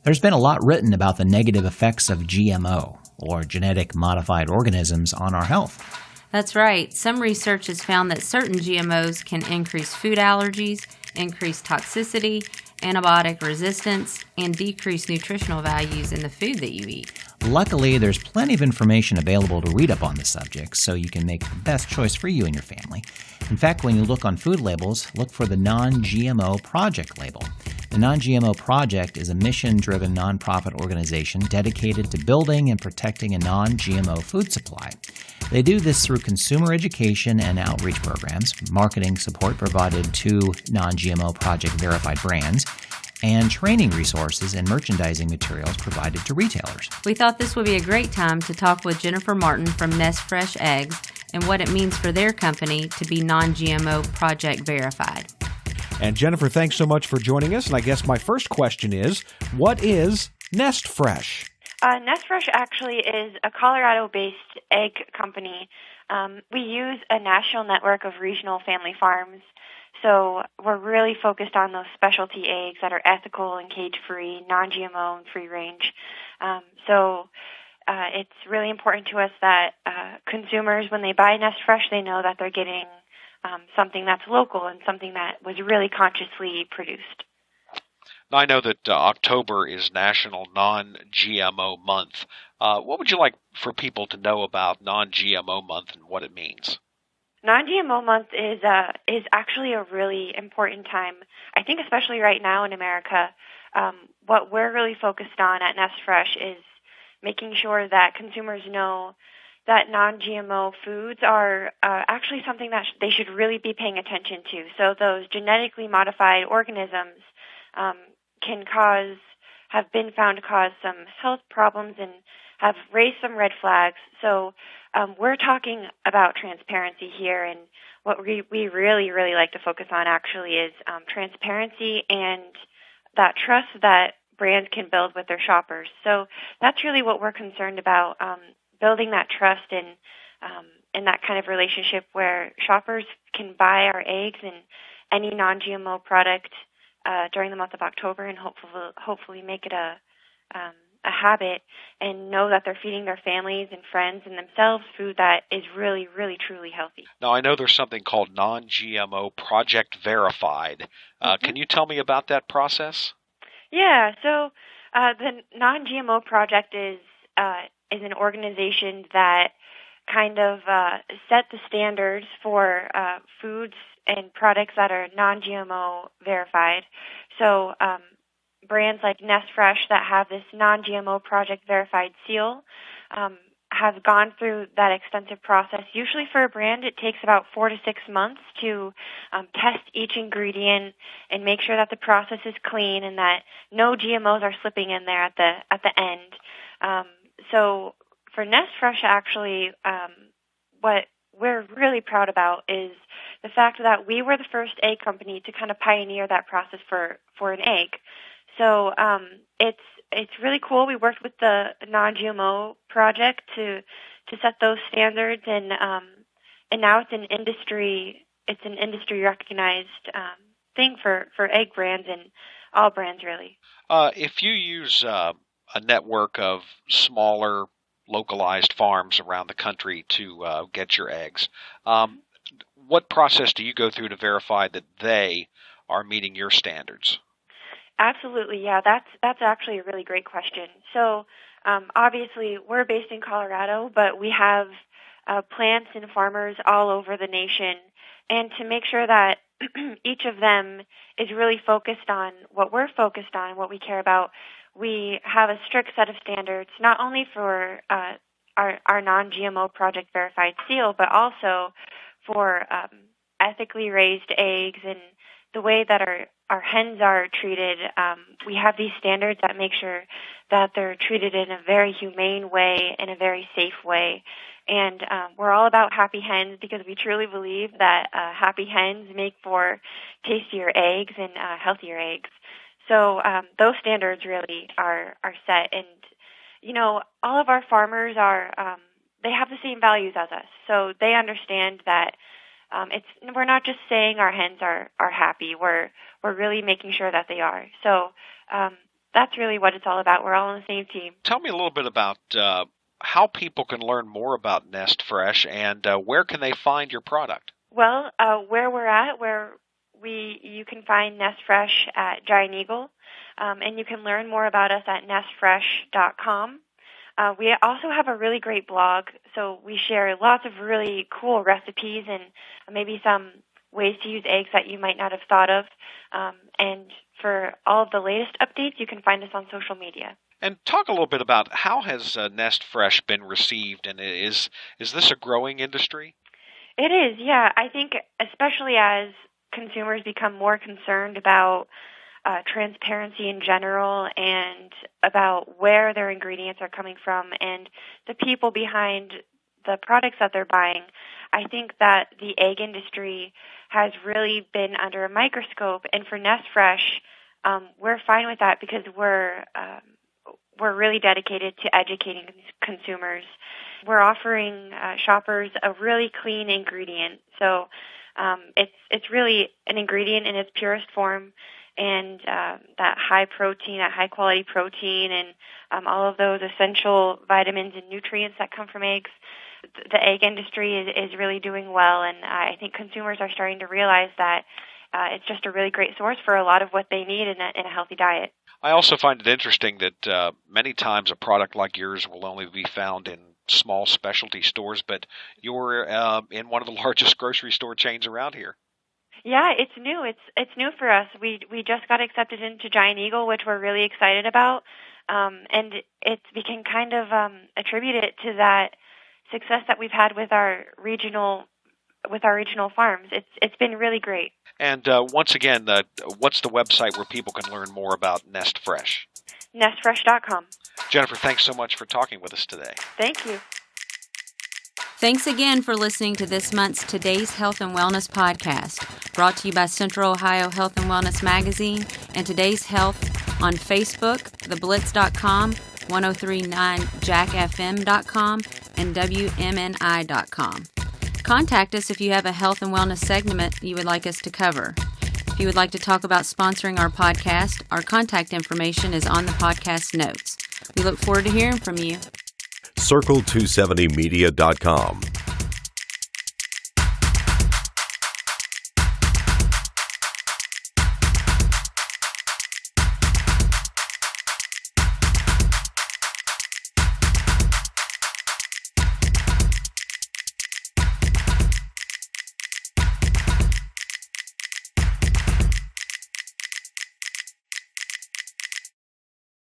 There's been a lot written about the negative effects of GMO, or genetic modified organisms, on our health. That's right. Some research has found that certain GMOs can increase food allergies, increase toxicity, antibiotic resistance, and decrease nutritional values in the food that you eat. Luckily, there's plenty of information available to read up on the subject, so you can make the best choice for you and your family. In fact, when you look on food labels, look for the Non-GMO Project label. The Non-GMO Project is a mission-driven nonprofit organization dedicated to building and protecting a non-GMO food supply. They do this through consumer education and outreach programs, marketing support provided to Non-GMO Project Verified brands, and training resources and merchandising materials provided to retailers. We thought this would be a great time to talk with Jennifer Martin from NestFresh Eggs and what it means for their company to be Non-GMO Project Verified. And Jennifer, thanks so much for joining us. And I guess my first question is, what is NestFresh? NestFresh actually is a Colorado-based egg company. We use a national network of regional family farms. So we're really focused on those specialty eggs that are ethical and cage-free, non-GMO and free-range. It's really important to us that consumers, when they buy NestFresh, they know that they're getting something that's local and something that was really consciously produced. Now, I know that October is National Non-GMO Month. What would you like for people to know about Non-GMO Month and what it means? Non-GMO Month is actually a really important time. I think especially right now in America, what we're really focused on at NestFresh is making sure that consumers know that non-GMO foods are actually something that they should really be paying attention to. So those genetically modified organisms have been found to cause some health problems and have raised some red flags. So we're talking about transparency here, and what we really, really like to focus on actually is transparency and that trust that brands can build with their shoppers. So that's really what we're concerned about, building that trust and that kind of relationship where shoppers can buy our eggs and any non-GMO product during the month of October, and hopefully make it a habit and know that they're feeding their families and friends and themselves food that is really, really, truly healthy. Now, I know there's something called Non-GMO Project Verified. Can you tell me about that process? Yeah, so the Non-GMO Project is an organization that kind of set the standards for foods and products that are non-GMO verified. So brands like NestFresh that have this Non-GMO Project Verified seal have gone through that extensive process. Usually for a brand, it takes about 4 to 6 months to test each ingredient and make sure that the process is clean and that no GMOs are slipping in there at the end. So for NestFresh, actually, what we're really proud about is the fact that we were the first egg company to kind of pioneer that process for an egg. So it's really cool. We worked with the Non-GMO Project to set those standards, and now it's an industry recognized thing for egg brands and all brands really. If you use a network of smaller localized farms around the country to get your eggs, what process do you go through to verify that they are meeting your standards? Absolutely, yeah. That's actually a really great question. So obviously we're based in Colorado, but we have plants and farmers all over the nation. And to make sure that each of them is really focused on what we're focused on, what we care about, we have a strict set of standards, not only for our Non-GMO Project Verified seal, but also for ethically raised eggs and the way that our hens are treated. We have these standards that make sure that they're treated in a very humane way, in a very safe way. And we're all about happy hens because we truly believe that happy hens make for tastier eggs and healthier eggs. So those standards really are set. And, you know, all of our farmers they have the same values as us. So they understand that we're not just saying our hens are happy. We're really making sure that they are. So that's really what it's all about. We're all on the same team. Tell me a little bit about how people can learn more about NestFresh and where can they find your product? Well, where we're at, you can find NestFresh at Giant Eagle, and you can learn more about us at NestFresh.com. We also have a really great blog, so we share lots of really cool recipes and maybe some ways to use eggs that you might not have thought of. And for all of the latest updates, you can find us on social media. And talk a little bit about how has NestFresh been received, and is this a growing industry? It is, yeah. I think especially as consumers become more concerned about transparency in general and about where their ingredients are coming from and the people behind the products that they're buying, I think that the egg industry has really been under a microscope. And for NestFresh, we're fine with that because we're really dedicated to educating consumers. We're offering shoppers a really clean ingredient. So it's really an ingredient in its purest form, and that high protein, that high quality protein, and all of those essential vitamins and nutrients that come from eggs. The egg industry is really doing well, and I think consumers are starting to realize that it's just a really great source for a lot of what they need in a healthy diet. I also find it interesting that many times a product like yours will only be found in small specialty stores, but you're in one of the largest grocery store chains around here. Yeah, it's new. It's new for us. We just got accepted into Giant Eagle, which we're really excited about, and we can kind of attribute it to that success that we've had with our regional farms. It's been really great. And once again, what's the website where people can learn more about NestFresh? NestFresh.com. Jennifer, thanks so much for talking with us today. Thank you. Thanks again for listening to this month's Today's Health and Wellness podcast, brought to you by Central Ohio Health and Wellness Magazine and Today's Health on Facebook, theblitz.com, 1039jackfm.com, and WMNI.com. Contact us if you have a health and wellness segment you would like us to cover. If you would like to talk about sponsoring our podcast, our contact information is on the podcast notes. We look forward to hearing from you. Circle270media.com.